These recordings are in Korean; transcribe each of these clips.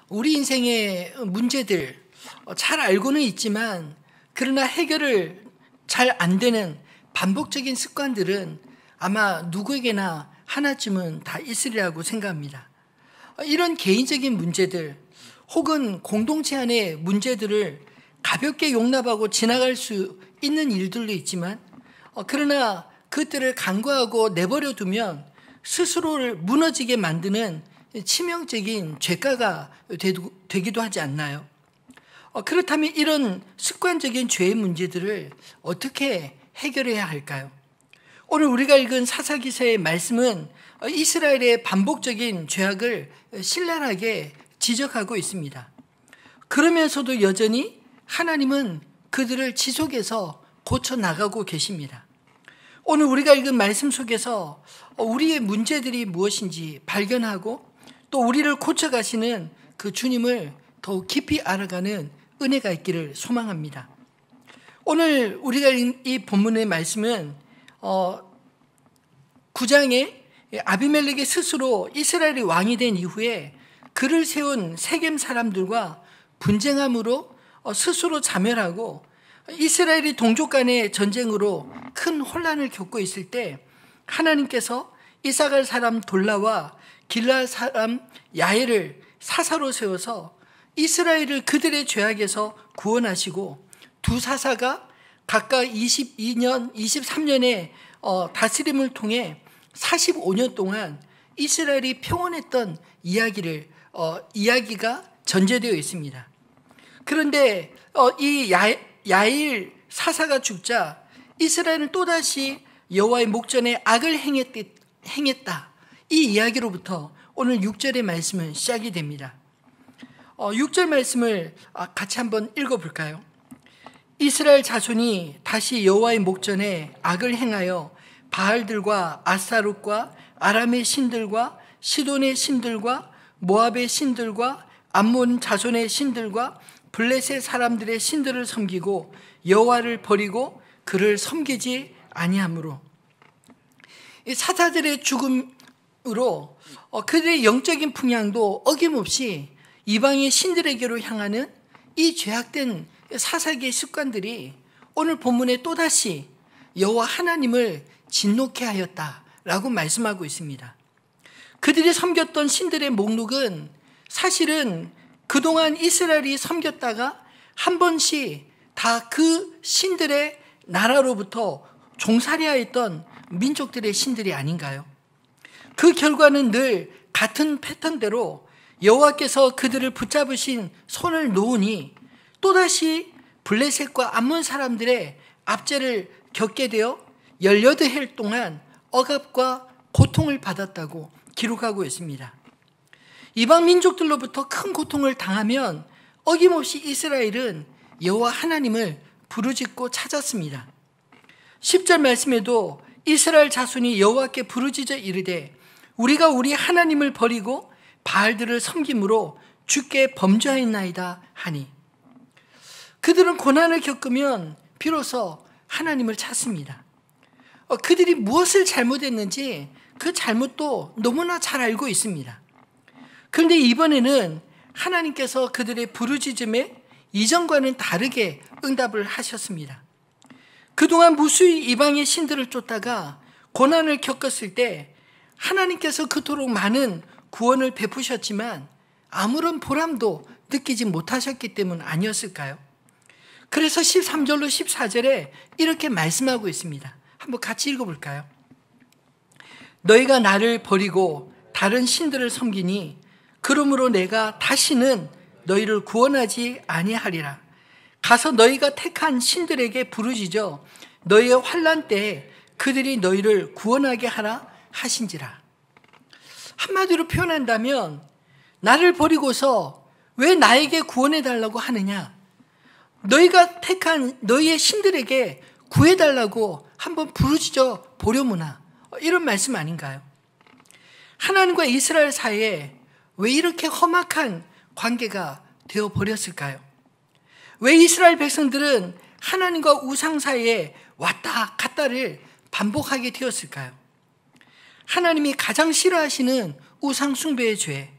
우리 인생의 문제들 잘 알고는 있지만 그러나 해결을 잘 안 되는 반복적인 습관들은 아마 누구에게나 하나쯤은 다 있으리라고 생각합니다. 이런 개인적인 문제들 혹은 공동체 안의 문제들을 가볍게 용납하고 지나갈 수 있는 일들도 있지만 그러나 그것들을 간과하고 내버려 두면 스스로를 무너지게 만드는 치명적인 죄가가 되기도 하지 않나요? 그렇다면 이런 습관적인 죄의 문제들을 어떻게 해결해야 할까요? 오늘 우리가 읽은 사사기서의 말씀은 이스라엘의 반복적인 죄악을 신랄하게 지적하고 있습니다. 그러면서도 여전히 하나님은 그들을 지속해서 고쳐나가고 계십니다. 오늘 우리가 읽은 말씀 속에서 우리의 문제들이 무엇인지 발견하고 또 우리를 고쳐가시는 그 주님을 더욱 깊이 알아가는 은혜가 있기를 소망합니다. 오늘 우리가 읽은 이 본문의 말씀은 9장에 아비멜렉이 스스로 이스라엘의 왕이 된 이후에 그를 세운 세겜 사람들과 분쟁함으로 스스로 자멸하고 이스라엘이 동족 간의 전쟁으로 큰 혼란을 겪고 있을 때 하나님께서 이사갈 사람 돌라와 길라 사람 야엘을 사사로 세워서 이스라엘을 그들의 죄악에서 구원하시고 두 사사가 각각 22년, 23년의 다스림을 통해 45년 동안 이스라엘이 평온했던 이야기가 전제되어 있습니다. 그런데 이 야일 사사가 죽자 이스라엘은 또다시 여호와의 목전에 악을 행했다. 이 이야기로부터 오늘 6절의 말씀은 시작이 됩니다. 6절 말씀을 같이 한번 읽어볼까요? 이스라엘 자손이 다시 여호와의 목전에 악을 행하여 바알들과 아스타롯과 아람의 신들과 시돈의 신들과 모압의 신들과 암몬 자손의 신들과 블레셋 사람들의 신들을 섬기고 여호와를 버리고 그를 섬기지 아니하므로 이 사사들의 죽음으로 그들의 영적인 풍향도 어김없이 이방의 신들에게로 향하는 이 죄악된 사사기의 습관들이 오늘 본문에 또다시 여호와 하나님을 진노케 하였다라고 말씀하고 있습니다. 그들이 섬겼던 신들의 목록은 사실은 그동안 이스라엘이 섬겼다가 한 번씩 다 그 신들의 나라로부터 종살이하였던 민족들의 신들이 아닌가요? 그 결과는 늘 같은 패턴대로 여호와께서 그들을 붙잡으신 손을 놓으니 또다시 블레셋과 암몬 사람들의 압제를 겪게 되어 18해 동안 억압과 고통을 받았다고 기록하고 있습니다. 이방 민족들로부터 큰 고통을 당하면 어김없이 이스라엘은 여호와 하나님을 부르짖고 찾았습니다. 10절 말씀에도 이스라엘 자손이 여호와께 부르짖어 이르되 우리가 우리 하나님을 버리고 바알들을 섬김으로 주께 범죄하였나이다 하니 그들은 고난을 겪으면 비로소 하나님을 찾습니다. 그들이 무엇을 잘못했는지 그 잘못도 너무나 잘 알고 있습니다. 그런데 이번에는 하나님께서 그들의 부르짖음에 이전과는 다르게 응답을 하셨습니다. 그동안 무수히 이방의 신들을 쫓다가 고난을 겪었을 때 하나님께서 그토록 많은 구원을 베푸셨지만 아무런 보람도 느끼지 못하셨기 때문 아니었을까요? 그래서 13절로 14절에 이렇게 말씀하고 있습니다. 한번 같이 읽어볼까요? 너희가 나를 버리고 다른 신들을 섬기니 그러므로 내가 다시는 너희를 구원하지 아니하리라. 가서 너희가 택한 신들에게 부르짖어 너희의 환난 때에 그들이 너희를 구원하게 하라 하신지라. 한마디로 표현한다면 나를 버리고서 왜 나에게 구원해달라고 하느냐? 너희가 택한 너희의 신들에게 구해달라고 한번 부르짖어 보려무나, 이런 말씀 아닌가요? 하나님과 이스라엘 사이에 왜 이렇게 험악한 관계가 되어버렸을까요? 왜 이스라엘 백성들은 하나님과 우상 사이에 왔다 갔다를 반복하게 되었을까요? 하나님이 가장 싫어하시는 우상 숭배의 죄,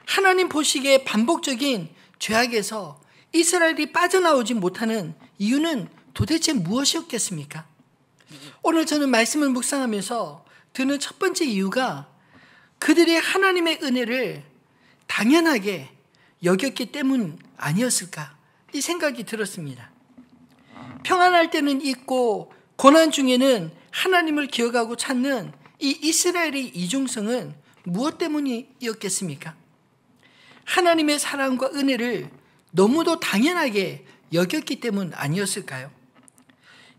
하나님 보시기에 반복적인 죄악에서 이스라엘이 빠져나오지 못하는 이유는 도대체 무엇이었겠습니까? 오늘 저는 말씀을 묵상하면서 드는 첫 번째 이유가 그들이 하나님의 은혜를 당연하게 여겼기 때문 아니었을까, 이 생각이 들었습니다. 평안할 때는 있고 고난 중에는 하나님을 기억하고 찾는 이 이스라엘의 이중성은 무엇 때문이었겠습니까? 하나님의 사랑과 은혜를 너무도 당연하게 여겼기 때문 아니었을까요?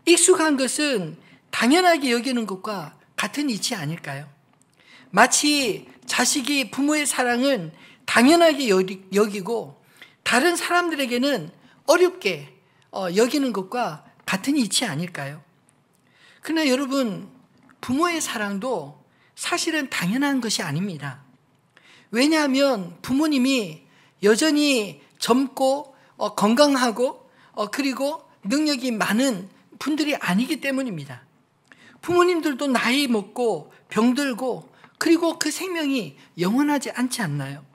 익숙한 것은 당연하게 여기는 것과 같은 이치 아닐까요? 마치 자식이 부모의 사랑은 당연하게 여기고 다른 사람들에게는 어렵게 여기는 것과 같은 이치 아닐까요? 그러나 여러분, 부모의 사랑도 사실은 당연한 것이 아닙니다. 왜냐하면 부모님이 여전히 젊고 건강하고 그리고 능력이 많은 분들이 아니기 때문입니다. 부모님들도 나이 먹고 병들고 그리고 그 생명이 영원하지 않지 않나요?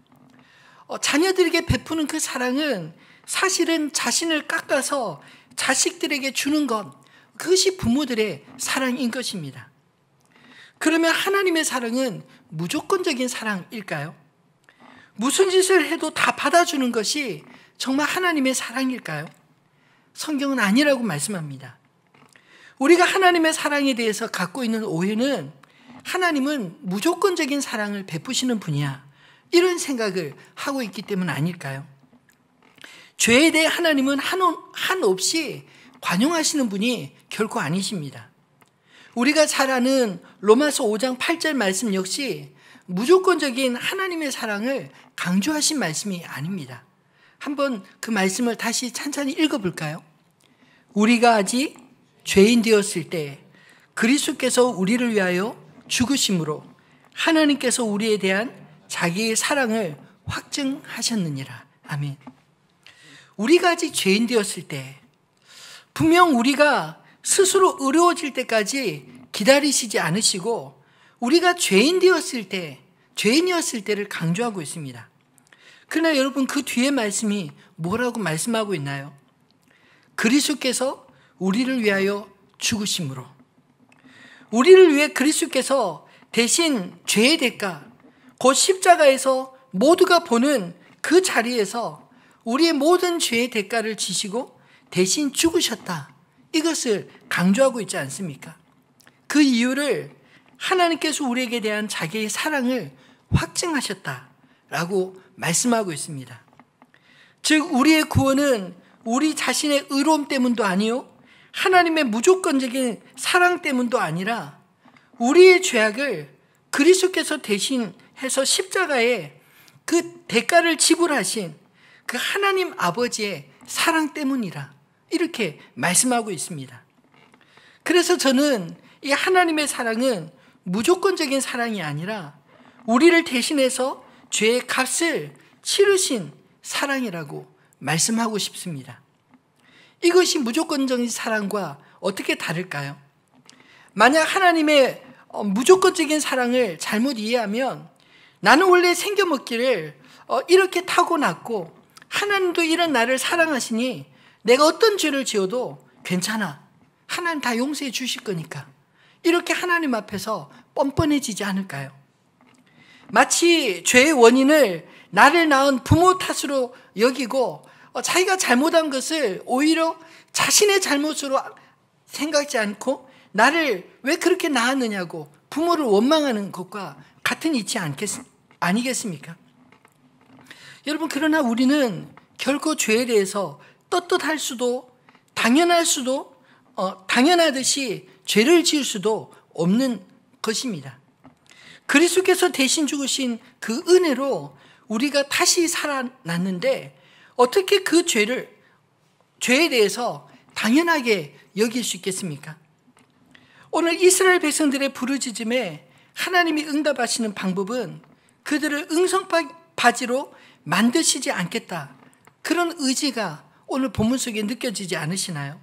자녀들에게 베푸는 그 사랑은 사실은 자신을 깎아서 자식들에게 주는 것, 그것이 부모들의 사랑인 것입니다. 그러면 하나님의 사랑은 무조건적인 사랑일까요? 무슨 짓을 해도 다 받아주는 것이 정말 하나님의 사랑일까요? 성경은 아니라고 말씀합니다. 우리가 하나님의 사랑에 대해서 갖고 있는 오해는 하나님은 무조건적인 사랑을 베푸시는 분이야, 이런 생각을 하고 있기 때문 아닐까요? 죄에 대해 하나님은 한없이 관용하시는 분이 결코 아니십니다. 우리가 잘 아는 로마서 5장 8절 말씀 역시 무조건적인 하나님의 사랑을 강조하신 말씀이 아닙니다. 한번 그 말씀을 다시 찬찬히 읽어볼까요? 우리가 아직 죄인 되었을 때 그리스도께서 우리를 위하여 죽으심으로 하나님께서 우리에 대한 자기의 사랑을 확증하셨느니라. 아멘. 우리가 아직 죄인 되었을 때, 분명 우리가 스스로 의로워질 때까지 기다리시지 않으시고 우리가 죄인 되었을 때, 죄인이었을 때를 강조하고 있습니다. 그러나 여러분, 그 뒤에 말씀이 뭐라고 말씀하고 있나요? 그리스도께서 우리를 위하여 죽으심으로, 우리를 위해 그리스도께서 대신 죄의 대가, 곧 십자가에서 모두가 보는 그 자리에서 우리의 모든 죄의 대가를 지시고 대신 죽으셨다, 이것을 강조하고 있지 않습니까? 그 이유를 하나님께서 우리에게 대한 자기의 사랑을 확증하셨다라고 말씀하고 있습니다. 즉 우리의 구원은 우리 자신의 의로움 때문도 아니요, 하나님의 무조건적인 사랑 때문도 아니라 우리의 죄악을 그리스도께서 대신해서 십자가에 그 대가를 지불하신 그 하나님 아버지의 사랑 때문이라, 이렇게 말씀하고 있습니다. 그래서 저는 이 하나님의 사랑은 무조건적인 사랑이 아니라 우리를 대신해서 죄의 값을 치르신 사랑이라고 말씀하고 싶습니다. 이것이 무조건적인 사랑과 어떻게 다를까요? 만약 하나님의 무조건적인 사랑을 잘못 이해하면 나는 원래 생겨먹기를 이렇게 타고났고 하나님도 이런 나를 사랑하시니 내가 어떤 죄를 지어도 괜찮아, 하나님 다 용서해 주실 거니까, 이렇게 하나님 앞에서 뻔뻔해지지 않을까요? 마치 죄의 원인을 나를 낳은 부모 탓으로 여기고 자기가 잘못한 것을 오히려 자신의 잘못으로 생각지 않고 나를 왜 그렇게 낳았느냐고 부모를 원망하는 것과 같은 이치 아니겠습니까? 여러분, 그러나 우리는 결코 죄에 대해서 떳떳할 수도 당연하듯이 죄를 지을 수도 없는 것입니다. 그리스도께서 대신 죽으신 그 은혜로 우리가 다시 살아났는데 어떻게 그 죄에 대해서 당연하게 여길 수 있겠습니까? 오늘 이스라엘 백성들의 부르짖음에 하나님이 응답하시는 방법은 그들을 응성바지로 만드시지 않겠다, 그런 의지가 오늘 본문 속에 느껴지지 않으시나요?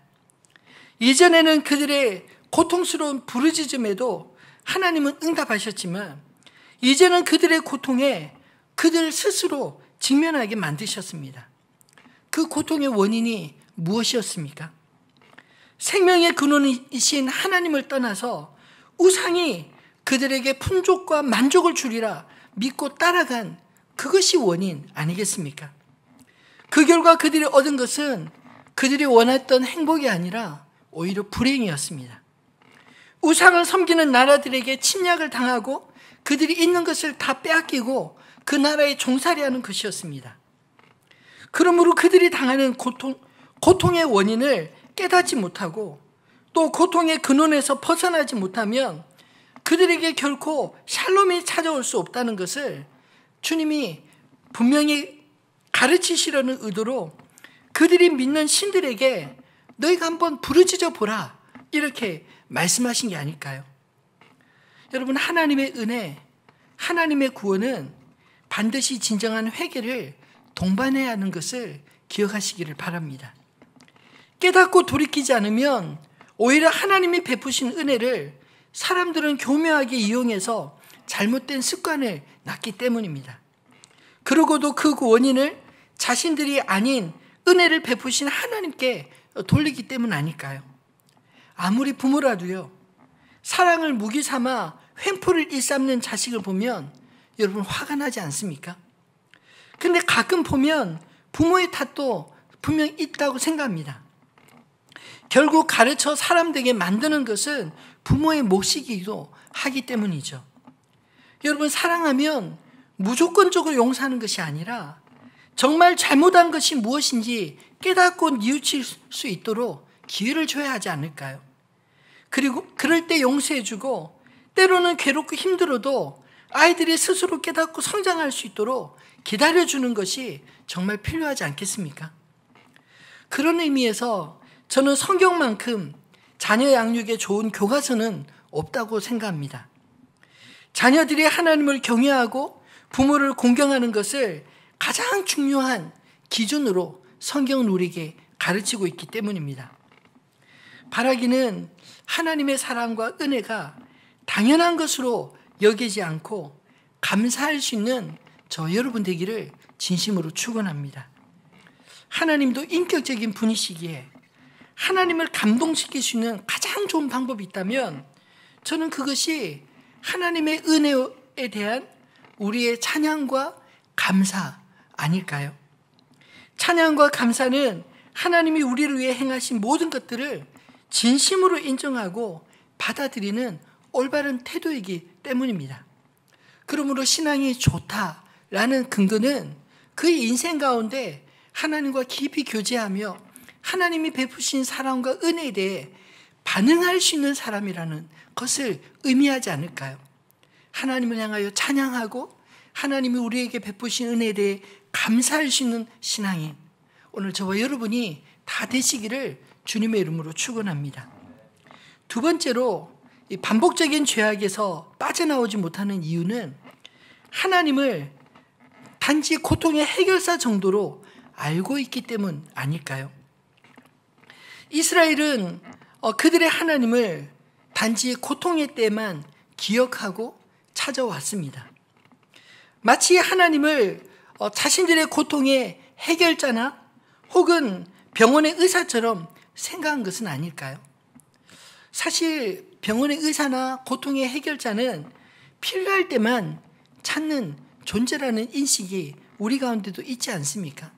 이전에는 그들의 고통스러운 부르짖음에도 하나님은 응답하셨지만 이제는 그들의 고통에 그들 스스로 직면하게 만드셨습니다. 그 고통의 원인이 무엇이었습니까? 생명의 근원이신 하나님을 떠나서 우상이 그들에게 풍족과 만족을 주리라 믿고 따라간 그것이 원인 아니겠습니까? 그 결과 그들이 얻은 것은 그들이 원했던 행복이 아니라 오히려 불행이었습니다. 우상을 섬기는 나라들에게 침략을 당하고 그들이 있는 것을 다 빼앗기고 그 나라에 종살이하는 것이었습니다. 그러므로 그들이 당하는 고통의 원인을 깨닫지 못하고 또 고통의 근원에서 벗어나지 못하면 그들에게 결코 샬롬이 찾아올 수 없다는 것을 주님이 분명히 가르치시려는 의도로 그들이 믿는 신들에게 너희가 한번 부르짖어 보라 이렇게 말씀하신 게 아닐까요? 여러분, 하나님의 은혜, 하나님의 구원은 반드시 진정한 회개를 동반해야 하는 것을 기억하시기를 바랍니다. 깨닫고 돌이키지 않으면 오히려 하나님이 베푸신 은혜를 사람들은 교묘하게 이용해서 잘못된 습관을 낳기 때문입니다. 그러고도 그 원인을 자신들이 아닌 은혜를 베푸신 하나님께 돌리기 때문 아닐까요? 아무리 부모라도요, 사랑을 무기 삼아 횡포를 일삼는 자식을 보면 여러분 화가 나지 않습니까? 근데 가끔 보면 부모의 탓도 분명 있다고 생각합니다. 결국 가르쳐 사람 되게 만드는 것은 부모의 몫이기도 하기 때문이죠. 여러분, 사랑하면 무조건적으로 용서하는 것이 아니라 정말 잘못한 것이 무엇인지 깨닫고 뉘우칠 수 있도록 기회를 줘야 하지 않을까요? 그리고 그럴 때 용서해주고 때로는 괴롭고 힘들어도 아이들이 스스로 깨닫고 성장할 수 있도록 기다려주는 것이 정말 필요하지 않겠습니까? 그런 의미에서 저는 성경만큼 자녀 양육에 좋은 교과서는 없다고 생각합니다. 자녀들이 하나님을 경외하고 부모를 공경하는 것을 가장 중요한 기준으로 성경은 우리에게 가르치고 있기 때문입니다. 바라기는 하나님의 사랑과 은혜가 당연한 것으로 여기지 않고 감사할 수 있는 저 여러분 되기를 진심으로 축원합니다. 하나님도 인격적인 분이시기에 하나님을 감동시킬 수 있는 가장 좋은 방법이 있다면 저는 그것이 하나님의 은혜에 대한 우리의 찬양과 감사 아닐까요? 찬양과 감사는 하나님이 우리를 위해 행하신 모든 것들을 진심으로 인정하고 받아들이는 올바른 태도이기 때문입니다. 그러므로 신앙이 좋다라는 근거는 그의 인생 가운데 하나님과 깊이 교제하며 하나님이 베푸신 사랑과 은혜에 대해 반응할 수 있는 사람이라는 것을 의미하지 않을까요? 하나님을 향하여 찬양하고 하나님이 우리에게 베푸신 은혜에 대해 감사할 수 있는 신앙인 오늘 저와 여러분이 다 되시기를 주님의 이름으로 축원합니다. 두 번째로 이 반복적인 죄악에서 빠져나오지 못하는 이유는 하나님을 단지 고통의 해결사 정도로 알고 있기 때문 아닐까요? 이스라엘은 그들의 하나님을 단지 고통의 때만 기억하고 찾아왔습니다. 마치 하나님을 자신들의 고통의 해결자나 혹은 병원의 의사처럼 생각한 것은 아닐까요? 사실 병원의 의사나 고통의 해결자는 필요할 때만 찾는 존재라는 인식이 우리 가운데도 있지 않습니까?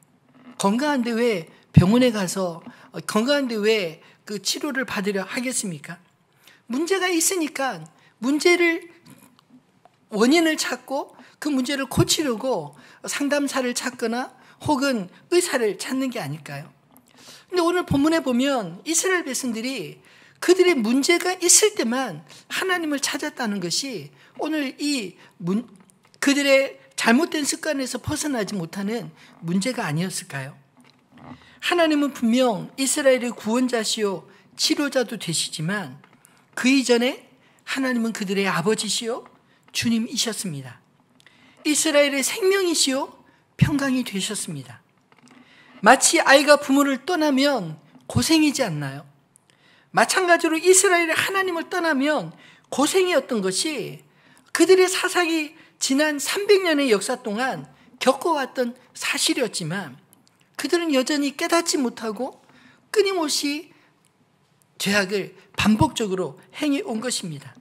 건강한데 왜 병원에 가서 건강한데 왜 그 치료를 받으려 하겠습니까? 문제가 있으니까 원인을 찾고 그 문제를 고치려고 상담사를 찾거나 혹은 의사를 찾는 게 아닐까요? 근데 오늘 본문에 보면 이스라엘 백성들이 그들의 문제가 있을 때만 하나님을 찾았다는 것이 오늘 그들의 잘못된 습관에서 벗어나지 못하는 문제가 아니었을까요? 하나님은 분명 이스라엘의 구원자시요 치료자도 되시지만 그 이전에 하나님은 그들의 아버지시요 주님이셨습니다. 이스라엘의 생명이시요 평강이 되셨습니다. 마치 아이가 부모를 떠나면 고생이지 않나요? 마찬가지로 이스라엘의 하나님을 떠나면 고생이었던 것이 그들의 사상이 지난 300년의 역사 동안 겪어왔던 사실이었지만 그들은 여전히 깨닫지 못하고 끊임없이 죄악을 반복적으로 행해온 것입니다.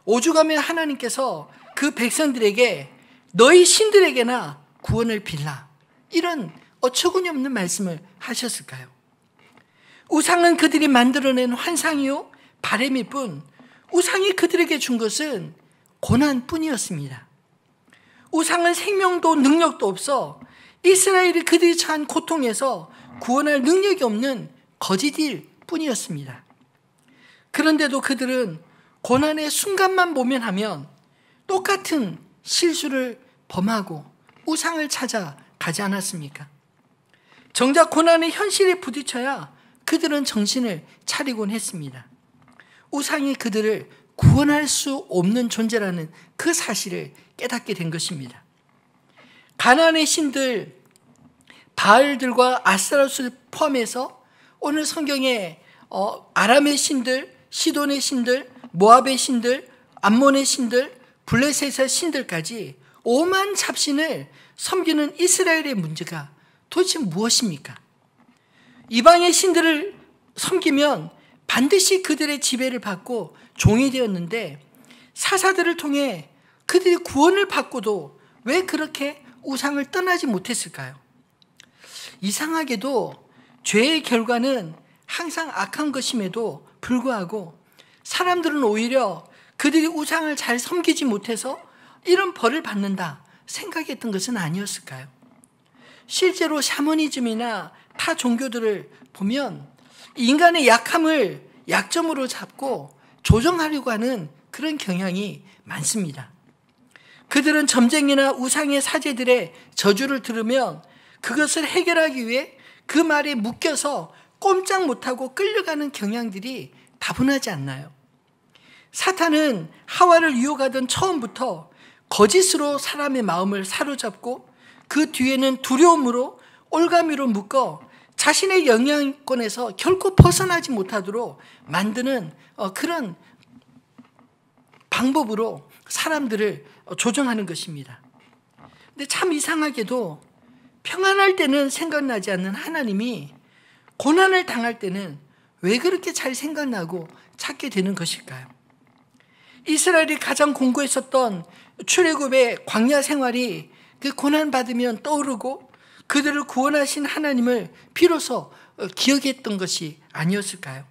오죽하면 하나님께서 그 백성들에게 너희 신들에게나 구원을 빌라, 이런 어처구니 없는 말씀을 하셨을까요? 우상은 그들이 만들어낸 환상이요 바람일 뿐, 우상이 그들에게 준 것은 고난뿐이었습니다. 우상은 생명도 능력도 없어 이스라엘이 그들이 처한 고통에서 구원할 능력이 없는 거짓일 뿐이었습니다. 그런데도 그들은 고난의 순간만 모면하면 똑같은 실수를 범하고 우상을 찾아 가지 않았습니까? 정작 고난의 현실에 부딪혀야 그들은 정신을 차리곤 했습니다. 우상이 그들을 구원할 수 없는 존재라는 그 사실을 깨닫게 된 것입니다. 가나안의 신들 바알들과 아스타롯을 포함해서 오늘 성경에 아람의 신들, 시돈의 신들, 모압의 신들, 암몬의 신들, 블레셋의 신들까지 오만 잡신을 섬기는 이스라엘의 문제가 도대체 무엇입니까? 이방의 신들을 섬기면 반드시 그들의 지배를 받고 종이 되었는데 사사들을 통해 그들이 구원을 받고도 왜 그렇게 우상을 떠나지 못했을까요? 이상하게도 죄의 결과는 항상 악한 것임에도 불구하고 사람들은 오히려 그들이 우상을 잘 섬기지 못해서 이런 벌을 받는다 생각했던 것은 아니었을까요? 실제로 샤머니즘이나 타 종교들을 보면 인간의 약함을 약점으로 잡고 조정하려고 하는 그런 경향이 많습니다. 그들은 점쟁이나 우상의 사제들의 저주를 들으면 그것을 해결하기 위해 그 말에 묶여서 꼼짝 못하고 끌려가는 경향들이 다분하지 않나요? 사탄은 하와를 유혹하던 처음부터 거짓으로 사람의 마음을 사로잡고 그 뒤에는 두려움으로 올가미로 묶어 자신의 영향권에서 결코 벗어나지 못하도록 만드는 그런 방법으로 사람들을 조정하는 것입니다. 근데 참 이상하게도 평안할 때는 생각나지 않는 하나님이 고난을 당할 때는 왜 그렇게 잘 생각나고 찾게 되는 것일까요? 이스라엘이 가장 공고했었던 출애굽의 광야 생활이 그 고난받으면 떠오르고 그들을 구원하신 하나님을 비로소 기억했던 것이 아니었을까요?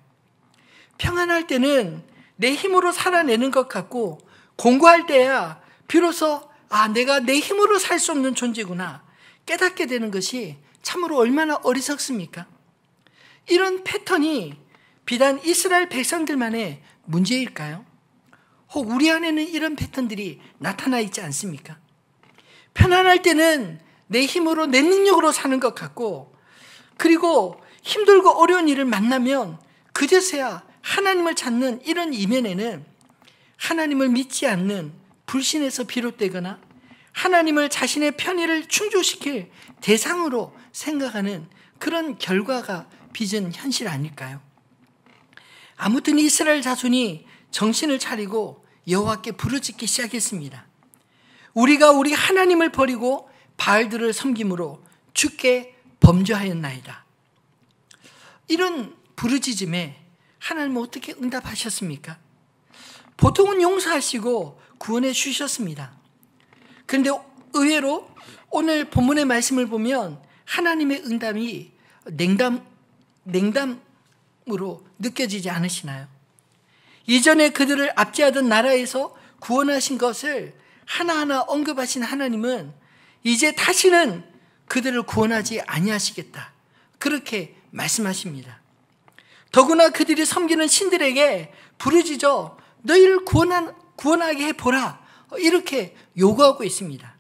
평안할 때는 내 힘으로 살아내는 것 같고 공고할 때야 비로소 내가 내 힘으로 살 수 없는 존재구나 깨닫게 되는 것이 참으로 얼마나 어리석습니까? 이런 패턴이 비단 이스라엘 백성들만의 문제일까요? 혹 우리 안에는 이런 패턴들이 나타나 있지 않습니까? 편안할 때는 내 힘으로 내 능력으로 사는 것 같고 그리고 힘들고 어려운 일을 만나면 그제서야 하나님을 찾는 이런 이면에는 하나님을 믿지 않는 불신에서 비롯되거나 하나님을 자신의 편의를 충족시킬 대상으로 생각하는 그런 결과가 빚은 현실 아닐까요? 아무튼 이스라엘 자손이 정신을 차리고 여호와께 부르짖기 시작했습니다. 우리가 우리 하나님을 버리고 바알들을 섬김으로 주께 범죄하였나이다. 이런 부르짖음에 하나님은 어떻게 응답하셨습니까? 보통은 용서하시고 구원해 주셨습니다. 그런데 의외로 오늘 본문의 말씀을 보면 하나님의 응답이 냉담으로 느껴지지 않으시나요? 이전에 그들을 압제하던 나라에서 구원하신 것을 하나하나 언급하신 하나님은 이제 다시는 그들을 구원하지 아니하시겠다. 그렇게 말씀하십니다. 더구나 그들이 섬기는 신들에게 부르짖어 너희를 구원하게 해보라. 이렇게 요구하고 있습니다.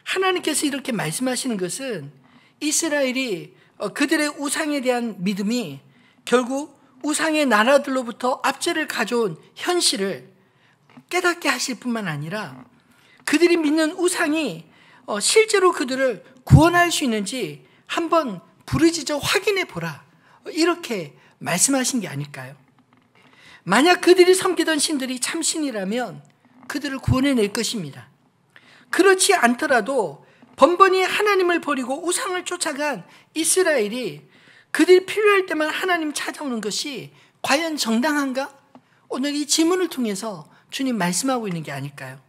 하나님께서 이렇게 말씀하시는 것은 이스라엘이 그들의 우상에 대한 믿음이 결국 우상의 나라들로부터 압제를 가져온 현실을 깨닫게 하실 뿐만 아니라 그들이 믿는 우상이 실제로 그들을 구원할 수 있는지 한번 부르짖어 확인해 보라. 이렇게 말씀하신 게 아닐까요? 만약 그들이 섬기던 신들이 참신이라면 그들을 구원해낼 것입니다. 그렇지 않더라도 번번이 하나님을 버리고 우상을 쫓아간 이스라엘이 그들이 필요할 때만 하나님 찾아오는 것이 과연 정당한가? 오늘 이 질문을 통해서 주님 말씀하고 있는 게 아닐까요?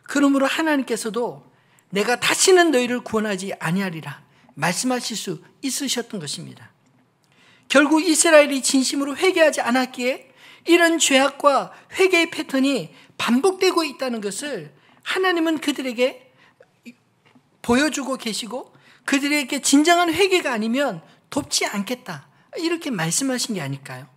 그러므로 하나님께서도 내가 다시는 너희를 구원하지 아니하리라 말씀하실 수 있으셨던 것입니다. 결국 이스라엘이 진심으로 회개하지 않았기에 이런 죄악과 회개의 패턴이 반복되고 있다는 것을 하나님은 그들에게 보여주고 계시고 그들에게 진정한 회개가 아니면 돕지 않겠다 이렇게 말씀하신 게 아닐까요?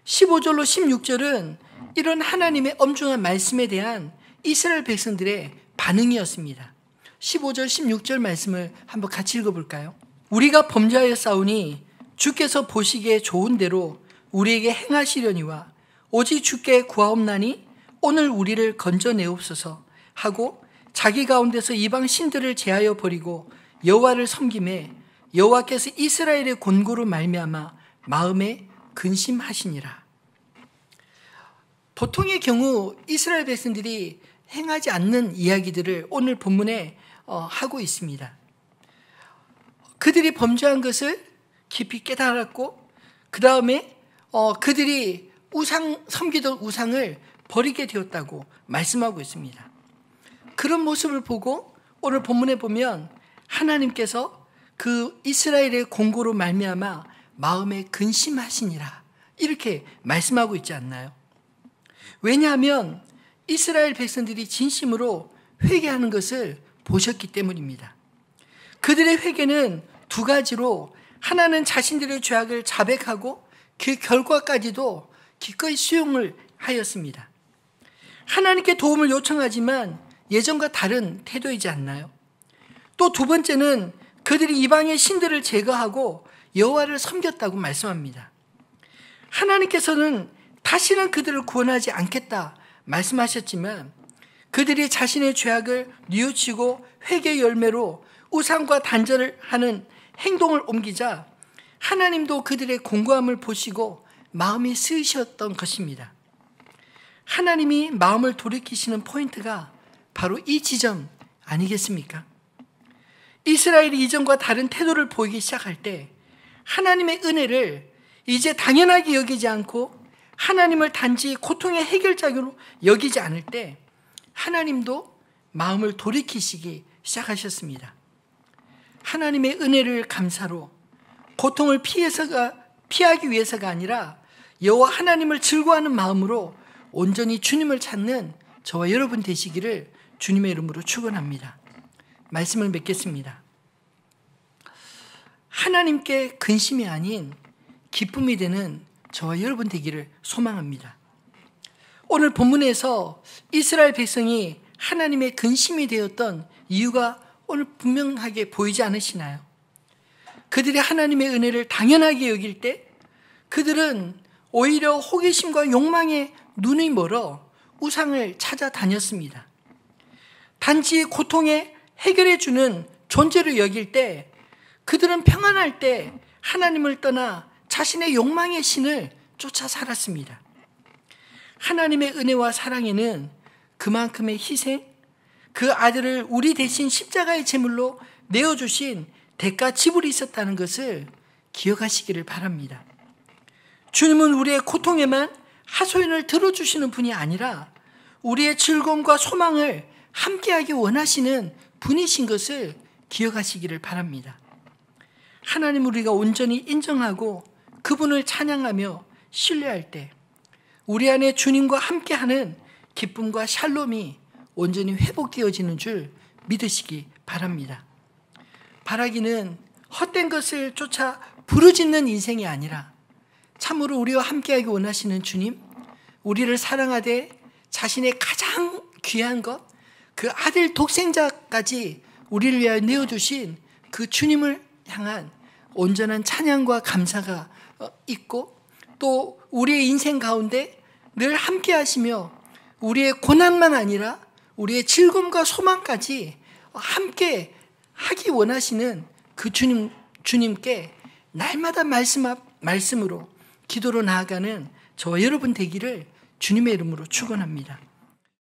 15절로 16절은 이런 하나님의 엄중한 말씀에 대한 이스라엘 백성들의 반응이었습니다. 15절 16절 말씀을 한번 같이 읽어볼까요? 우리가 범죄하여 싸우니 주께서 보시기에 좋은 대로 우리에게 행하시려니와 오직 주께 구하옵나니 오늘 우리를 건져내옵소서 하고 자기 가운데서 이방 신들을 제하여 버리고 여호와를 섬김에 여호와께서 이스라엘의 곤고로 말미암아 마음에 근심하시니라. 보통의 경우 이스라엘 백성들이 행하지 않는 이야기들을 오늘 본문에 하고 있습니다. 그들이 범죄한 것을 깊이 깨달았고 그 다음에 그들이 섬기던 우상을 버리게 되었다고 말씀하고 있습니다. 그런 모습을 보고 오늘 본문에 보면 하나님께서 그 이스라엘의 공고로 말미암아 마음에 근심하시니라 이렇게 말씀하고 있지 않나요? 왜냐하면 이스라엘 백성들이 진심으로 회개하는 것을 보셨기 때문입니다. 그들의 회개는 두 가지로 하나는 자신들의 죄악을 자백하고 그 결과까지도 기꺼이 수용을 하였습니다. 하나님께 도움을 요청하지만 예전과 다른 태도이지 않나요? 또 두 번째는 그들이 이방의 신들을 제거하고 여호와를 섬겼다고 말씀합니다. 하나님께서는 다시는 그들을 구원하지 않겠다 말씀하셨지만 그들이 자신의 죄악을 뉘우치고 회개 열매로 우상과 단절을 하는 행동을 옮기자 하나님도 그들의 공고함을 보시고 마음이 쓰이셨던 것입니다. 하나님이 마음을 돌이키시는 포인트가 바로 이 지점 아니겠습니까? 이스라엘이 이전과 다른 태도를 보이기 시작할 때 하나님의 은혜를 이제 당연하게 여기지 않고 하나님을 단지 고통의 해결자로 여기지 않을 때 하나님도 마음을 돌이키시기 시작하셨습니다. 하나님의 은혜를 감사로 고통을 피하기 위해서가 아니라 여호와 하나님을 즐거워하는 마음으로 온전히 주님을 찾는 저와 여러분 되시기를 주님의 이름으로 축원합니다. 말씀을 맺겠습니다. 하나님께 근심이 아닌 기쁨이 되는 저와 여러분 되기를 소망합니다. 오늘 본문에서 이스라엘 백성이 하나님의 근심이 되었던 이유가 오늘 분명하게 보이지 않으시나요? 그들이 하나님의 은혜를 당연하게 여길 때 그들은 오히려 호기심과 욕망에 눈이 멀어 우상을 찾아다녔습니다. 단지 고통에 해결해 주는 존재로 여길 때 그들은 평안할 때 하나님을 떠나 자신의 욕망의 신을 쫓아 살았습니다. 하나님의 은혜와 사랑에는 그만큼의 희생, 그 아들을 우리 대신 십자가의 제물로 내어주신 대가 지불이 있었다는 것을 기억하시기를 바랍니다. 주님은 우리의 고통에만 하소연을 들어주시는 분이 아니라 우리의 즐거움과 소망을 함께하기 원하시는 분이신 것을 기억하시기를 바랍니다. 하나님 우리가 온전히 인정하고 그분을 찬양하며 신뢰할 때 우리 안에 주님과 함께하는 기쁨과 샬롬이 온전히 회복되어지는 줄 믿으시기 바랍니다. 바라기는 헛된 것을 쫓아 부르짖는 인생이 아니라 참으로 우리와 함께하기 원하시는 주님, 우리를 사랑하되 자신의 가장 귀한 것, 그 아들 독생자까지 우리를 위하여 내어주신 그 주님을 향한 온전한 찬양과 감사가 있고 또 우리의 인생 가운데 늘 함께 하시며 우리의 고난만 아니라 우리의 즐거움과 소망까지 함께 하기 원하시는 그 주님께 날마다 말씀으로 기도로 나아가는 저와 여러분 되기를 주님의 이름으로 축원합니다.